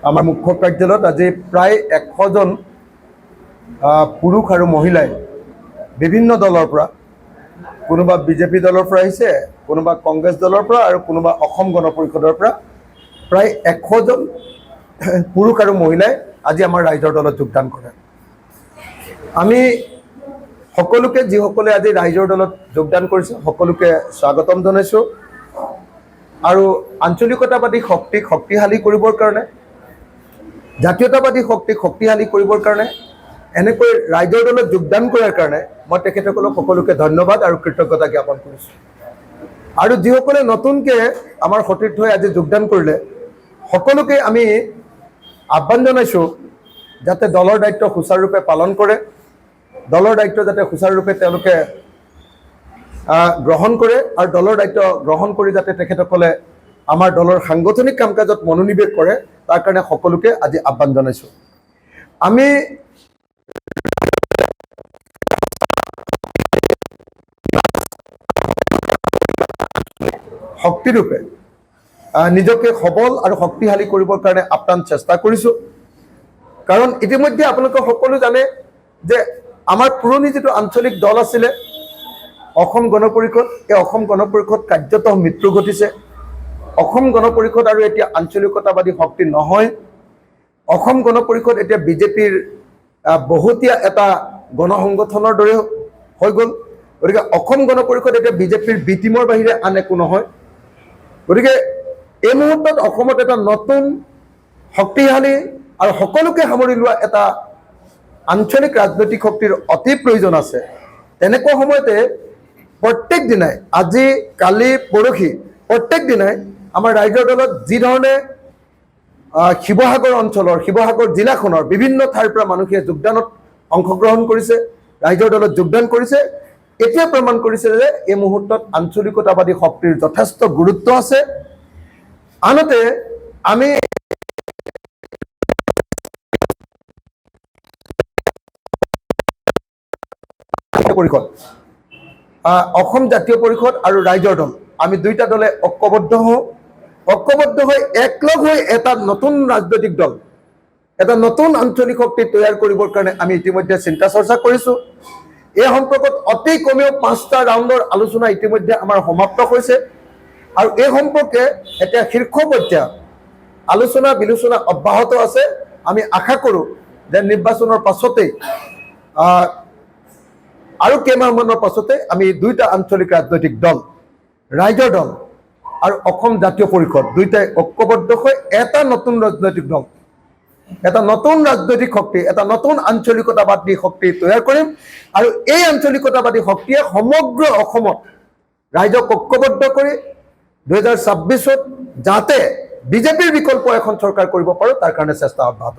আমাৰ মুখ্য কাৰ্যালয়ত আজি প্ৰায় 100 জন পুৰুষ আৰু মহিলাই বিভিন্ন দলৰ পৰা, কোনোবা বিজেপি দলৰ পৰা আহিছে, কোনোবা কংগ্ৰেছ দলৰ পৰা আৰু কোনোবা অসম গণ পৰিষদৰ পৰা প্ৰায় 100 জন পুৰুষ আৰু মহিলাই আজি আমাৰ ৰাইজৰ দলত যোগদান কৰে। আমি সকলোকে যিসকলে আজি ৰাইজৰ দলত যোগদান কৰিছে সকলোকে স্বাগতম জনাইছোঁ আৰু আঞ্চলিকতাবাদী শক্তিক শক্তিশালী কৰিবৰ কাৰণে, জাতীয়তাবাদী শক্তিক শক্তিশালী কৰিবৰ কাৰণে এনেকৈ ৰাইজৰ দলত যোগদান কৰাৰ কাৰণে মই তেখেতসকলক সকলোকে ধন্যবাদ আৰু কৃতজ্ঞতা জ্ঞাপন কৰিছোঁ। আৰু যিসকলে নতুনকৈ আমাৰ সতীৰ্থ হৈ আজি যোগদান কৰিলে সকলোকে আমি আহ্বান জনাইছোঁ যাতে দলৰ দায়িত্ব সুচাৰুৰূপে পালন কৰে, দলৰ দায়িত্ব যাতে সুচাৰুৰূপে তেওঁলোকে গ্ৰহণ কৰে আৰু দলৰ দায়িত্ব গ্ৰহণ কৰি যাতে তেখেতসকলে আমাৰ দলৰ সাংগঠনিক কাম কাজত মনোনিৱেশ কৰে তাৰ কাৰণে সকলোকে আজি আহ্বান জনাইছোঁ। আমি শক্তিৰূপে নিজকে সবল আৰু শক্তিশালী কৰিবৰ কাৰণে আপ্ৰাণ চেষ্টা কৰিছোঁ। কাৰণ ইতিমধ্যে আপোনালোকে সকলো জানে যে আমাৰ পুৰণি যিটো আঞ্চলিক দল আছিলে অসম গণ পৰিষদ, এই অসম গণ পৰিষদ কাৰ্যতঃ মৃত্যু ঘটিছে। অসম গণ পৰিষদ আৰু এতিয়া আঞ্চলিকতাবাদী শক্তি নহয়। অসম গণ পৰিষদ এতিয়া বিজেপিৰ বহুতীয়া এটা গণসংগঠনৰ দৰে হৈ গ'ল। গতিকে অসম গণ পৰিষদ এতিয়া বিজেপিৰ বি টিমৰ বাহিৰে আন একো নহয়। গতিকে এই মুহূৰ্তত অসমত এটা নতুন শক্তিশালী আৰু সকলোকে সামৰি লোৱা এটা আঞ্চলিক ৰাজনৈতিক শক্তিৰ অতি প্ৰয়োজন আছে। তেনেকুৱা সময়তে প্ৰত্যেক দিনাই, আজি কালি পৰহি প্ৰত্যেক দিনাই আমাৰ ৰাইজৰ দলত যি ধৰণে শিৱসাগৰ অঞ্চলৰ, শিৱসাগৰ জিলাখনৰ বিভিন্ন ঠাইৰ পৰা মানুহে যোগদানত অংশগ্ৰহণ কৰিছে, ৰাইজৰ দলত যোগদান কৰিছে, এতিয়া প্ৰমাণ কৰিছে যে এই মুহূৰ্তত আঞ্চলিকতাবাদী শক্তিৰ যথেষ্ট গুৰুত্ব আছে। আনহাতে আমি পৰিষদ, অসম জাতীয় পৰিষদ আৰু ৰাইজৰ দল, আমি দুইটা দলে ঐক্যবদ্ধ হওঁ, ঐক্যবদ্ধ হৈ একলগ হৈ এটা নতুন ৰাজনৈতিক দল, এটা নতুন আঞ্চলিক শক্তি তৈয়াৰ কৰিবৰ কাৰণে আমি ইতিমধ্যে চিন্তা চৰ্চা কৰিছোঁ। এই সম্পৰ্কত অতি কমেও 5টা ৰাউণ্ডৰ আলোচনা ইতিমধ্যে আমাৰ সমাপ্ত হৈছে আৰু এই সম্পৰ্কে এতিয়া শীৰ্ষ পৰ্যায়ত আলোচনা বিলোচনা অব্যাহত আছে। আমি আশা কৰোঁ যে নিৰ্বাচনৰ পাছতেই আৰু কেইমাহমানৰ পাছতে আমি দুইটা আঞ্চলিক ৰাজনৈতিক দল, ৰাইজৰ দল আৰু অসম জাতীয় পৰিষদ দুইটাই ঐক্যবদ্ধ হৈ এটা নতুন ৰাজনৈতিক দল, এটা নতুন ৰাজনৈতিক শক্তি, এটা নতুন আঞ্চলিকতাবাদী শক্তি তৈয়াৰ কৰিম আৰু এই আঞ্চলিকতাবাদী শক্তিয়ে সমগ্ৰ অসমত ৰাইজক ঐক্যবদ্ধ কৰি 2026ত যাতে বিজেপিৰ বিকল্প এখন চৰকাৰ কৰিব পাৰোঁ তাৰ কাৰণে চেষ্টা অব্যাহত আছে।